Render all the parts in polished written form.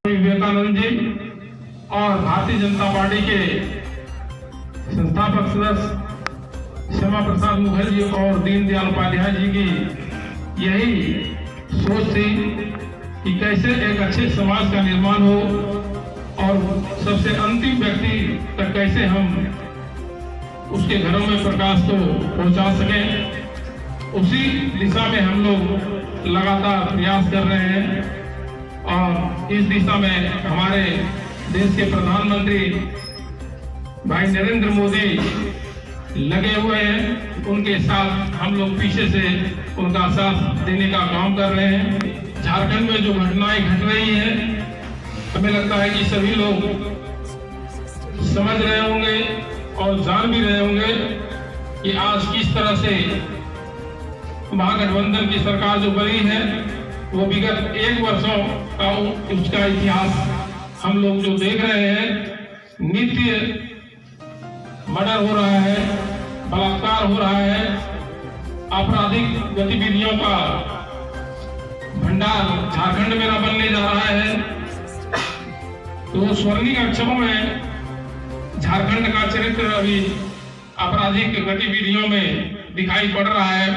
विवेकानंद जी और भारतीय जनता पार्टी के संस्थापक सदस्य श्यामा प्रसाद मुखर्जी और दीनदयाल उपाध्याय जी की यही सोच थी कि कैसे एक अच्छे समाज का निर्माण हो और सबसे अंतिम व्यक्ति तक कैसे हम उसके घरों में प्रकाश को पहुंचा सकें। उसी दिशा में हम लोग लगातार प्रयास कर रहे हैं और इस दिशा में हमारे देश के प्रधानमंत्री भाई नरेंद्र मोदी लगे हुए हैं। उनके साथ हम लोग पीछे से उनका साथ देने का काम कर रहे हैं। झारखंड में जो घटनाएं घट रही हैं, हमें लगता है कि सभी लोग समझ रहे होंगे और जान भी रहे होंगे कि आज किस तरह से महागठबंधन की सरकार जो बनी है वो विगत 1 वर्षों का उसका इतिहास हम लोग जो देख रहे हैं। नित्य मर्डर हो रहा है, बलात्कार हो रहा है, आपराधिक गतिविधियों का भंडार झारखंड में न बनने जा रहा है। तो स्वर्णिम अक्षरों में झारखंड का चरित्र अभी आपराधिक गतिविधियों में दिखाई पड़ रहा है।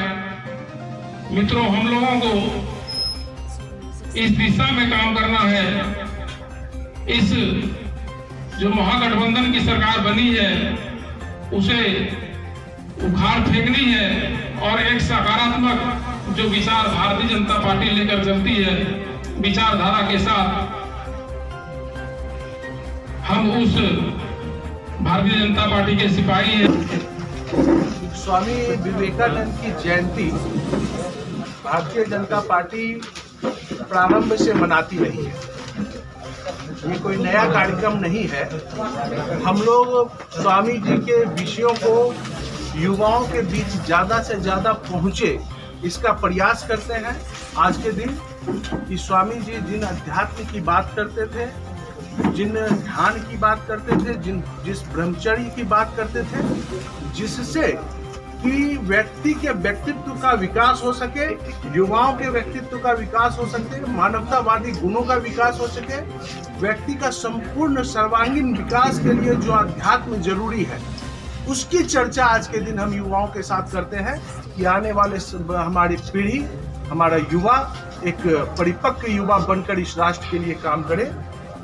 मित्रों, हम लोगों को इस दिशा में काम करना है। इस जो महागठबंधन की सरकार बनी है उसे उखाड़ फेंकनी है और एक सकारात्मक जो विचार भारतीय जनता पार्टी लेकर चलती है, विचारधारा के साथ हम उस भारतीय जनता पार्टी के सिपाही हैं। स्वामी विवेकानंद की जयंती भारतीय जनता पार्टी प्रारंभ से मनाती रही है। ये कोई नया कार्यक्रम नहीं है। हम लोग स्वामी जी के विषयों को युवाओं के बीच ज़्यादा से ज़्यादा पहुँचे, इसका प्रयास करते हैं। आज के दिन कि स्वामी जी जिन अध्यात्म की बात करते थे, जिन ध्यान की बात करते थे, जिस ब्रह्मचर्य की बात करते थे, जिससे कि व्यक्ति के व्यक्तित्व का विकास हो सके, युवाओं के व्यक्तित्व का विकास हो सके, मानवतावादी गुणों का विकास हो सके, व्यक्ति का संपूर्ण सर्वांगीण विकास के लिए जो अध्यात्म जरूरी है, उसकी चर्चा आज के दिन हम युवाओं के साथ करते हैं कि आने वाले हमारी पीढ़ी, हमारा युवा एक परिपक्व युवा बनकर इस राष्ट्र के लिए काम करे।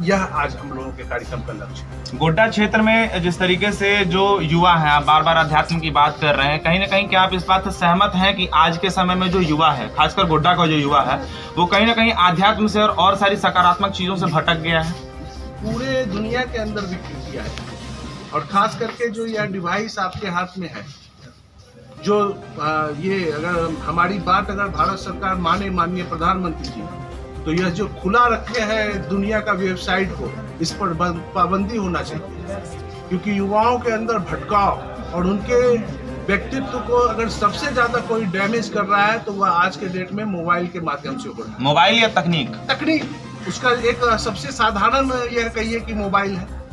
यह आज हम लोगों के कार्यक्रम का लक्ष्य है। गोड्डा क्षेत्र में जिस तरीके से जो युवा हैं, आप बार बार अध्यात्म की बात कर रहे हैं, कहीं ना कहीं क्या आप इस बात से सहमत हैं कि आज के समय में जो युवा है, खासकर गोड्डा का जो युवा है, वो कहीं ना कहीं अध्यात्म से और सारी सकारात्मक चीजों से भटक गया है? पूरे दुनिया के अंदर विकृतियां है और खास करके जो यह डिवाइस आपके हाथ में है, जो ये अगर हमारी बात अगर भारत सरकार माने, माननीय प्रधानमंत्री जी, तो यह जो खुला रखे हैं दुनिया का वेबसाइट को, इस पर पाबंदी होना चाहिए। क्योंकि युवाओं के अंदर भटकाव और उनके व्यक्तित्व को अगर सबसे ज्यादा कोई डैमेज कर रहा है तो वह आज के डेट में मोबाइल के माध्यम से हो रहा है। मोबाइल या तकनीक उसका एक सबसे साधारण यह कहिए कि मोबाइल है।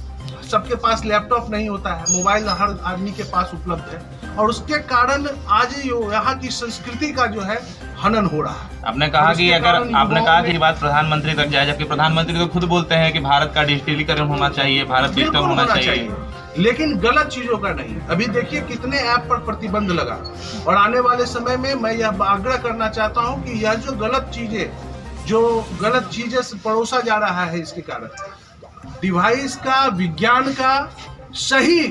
सबके पास लैपटॉप नहीं होता है, मोबाइल हर आदमी के पास उपलब्ध है और उसके कारण आज यहाँ की संस्कृति का जो है हनन हो रहा है। आपने कहा कि ये बात प्रधानमंत्री तक जाए, जबकि प्रधानमंत्री तो खुद बोलते हैं कि भारत का डिजिटलीकरण होना चाहिए, भारत डिजिटल होना चाहिए, लेकिन गलत चीजों का नहीं। अभी देखिए कितने ऐप पर प्रतिबंध लगा और आने वाले समय में मैं यह आग्रह करना चाहता हूँ कि यह जो गलत चीजें परोसा जा रहा है, इसके कारण डिवाइस का, विज्ञान का सही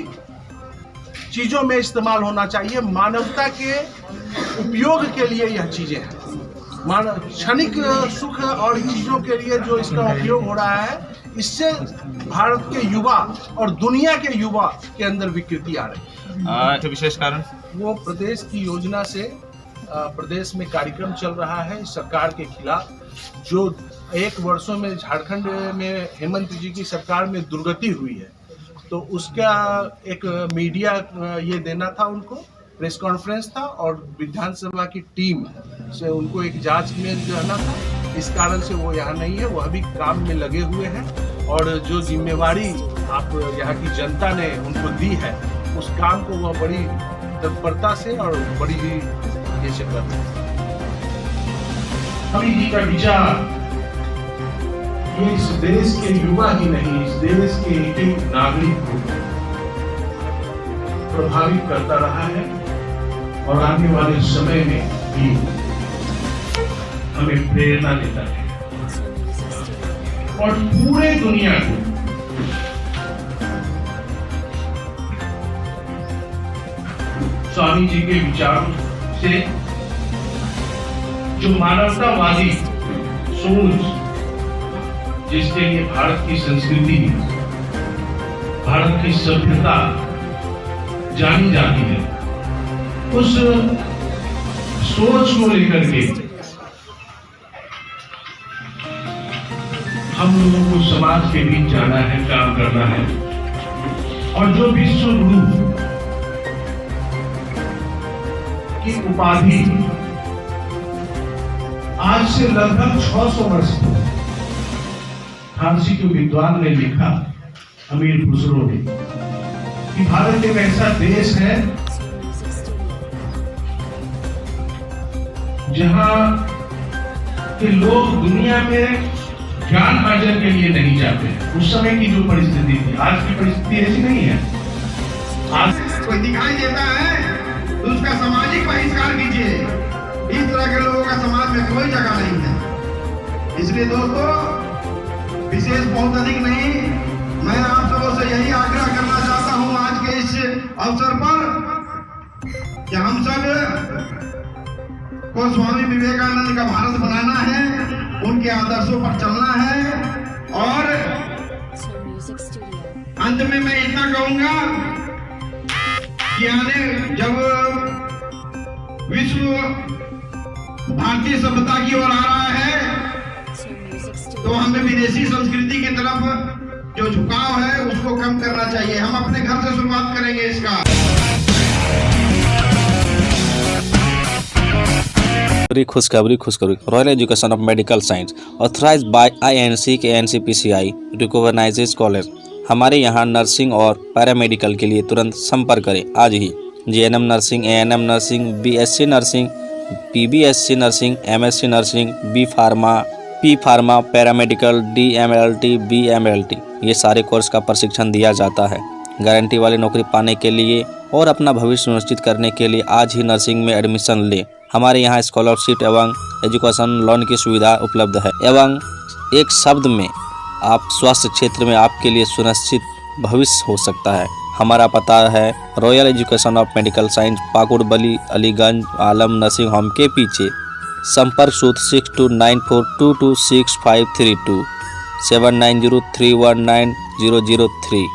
चीजों में इस्तेमाल होना चाहिए। मानवता के उपयोग के लिए यह चीजें हैं। क्षणिक सुख और चीजों के लिए जो इसका उपयोग हो रहा है, इससे भारत के युवा और दुनिया के युवा के अंदर विकृति आ रही है। विशेष कारण वो प्रदेश की योजना से प्रदेश में कार्यक्रम चल रहा है सरकार के खिलाफ। जो 1 वर्षों में झारखंड में हेमंत जी की सरकार में दुर्गति हुई है, तो उसका एक मीडिया ये देना था, उनको प्रेस कॉन्फ्रेंस था और विधानसभा की टीम से उनको एक जांच में जाना था। इस कारण से वो यहाँ नहीं है, वो अभी काम में लगे हुए हैं और जो जिम्मेवारी आप यहाँ की जनता ने उनको दी है, उस काम को वह बड़ी तत्परता से और बड़ी ये से कर रहे हैं। स्वामी जी का विचार ये इस देश के युवा ही नहीं, इस देश के एक नागरिक को प्रभावित करता रहा है और आने वाले समय में भी हमें प्रेरणा देता है और पूरे दुनिया को स्वामी जी के विचारों से जो मानवतावादी सोच जिसके लिए भारत की संस्कृति, भारत की सभ्यता जानी जाती है, उस सोच को लेकर के हम लोगों को समाज के बीच जाना है, काम करना है। और जो विश्व गुरु की उपाधि आज से लगभग 600 वर्ष फारसी के विद्वान ने लिखा, अमीर खुसरो ने, कि भारत एक ऐसा देश है जहां के लोग दुनिया में ज्ञान अर्जन के लिए नहीं जाते। उस समय की जो परिस्थिति थी, आज की परिस्थिति ऐसी नहीं है। आज कोई दिखाई देता है तो उसका सामाजिक बहिष्कार कीजिए। इस तरह के लोगों का समाज में कोई जगह नहीं है। इसलिए दोस्तों, विशेष बहुत अधिक नहीं, मैं आप सबों से यही आग्रह करना चाहता हूं आज के इस अवसर पर कि हम सब को स्वामी विवेकानंद का भारत बनाना है, उनके आदर्शों पर चलना है। और अंत में मैं इतना कहूंगा कि आने जब विश्व भारतीय सभ्यता की ओर आ रहा है तो हमें विदेशी संस्कृति की तरफ जो झुकाव है उसको कम करना चाहिए। हम अपने घर से शुरुआत करेंगे इसका। खुशखबरी royal education of medical science authorised bye INC के NCPCI रिकॉग्नाइज्ड कॉलेज। हमारे यहाँ नर्सिंग और पैरामेडिकल के लिए तुरंत संपर्क करें आज ही। GNM nursing, ANM nursing, BSc nursing, PBSc nursing, MSc nursing, B pharma, P pharma, paramedical, DMLT, BMLT, ये सारे कोर्स का प्रशिक्षण दिया जाता है। गारंटी वाली नौकरी पाने के लिए और अपना भविष्य सुनिश्चित करने के लिए आज ही नर्सिंग में एडमिशन लें। हमारे यहाँ स्कॉलरशिप एवं एजुकेशन लोन की सुविधा उपलब्ध है एवं एक शब्द में आप स्वास्थ्य क्षेत्र में आपके लिए सुनिश्चित भविष्य हो सकता है। हमारा पता है royal education of medical science, Pakurbali, Aliganj, Alam nursing home के पीछे। संपर्क सूत्र 6294226532 7903190003।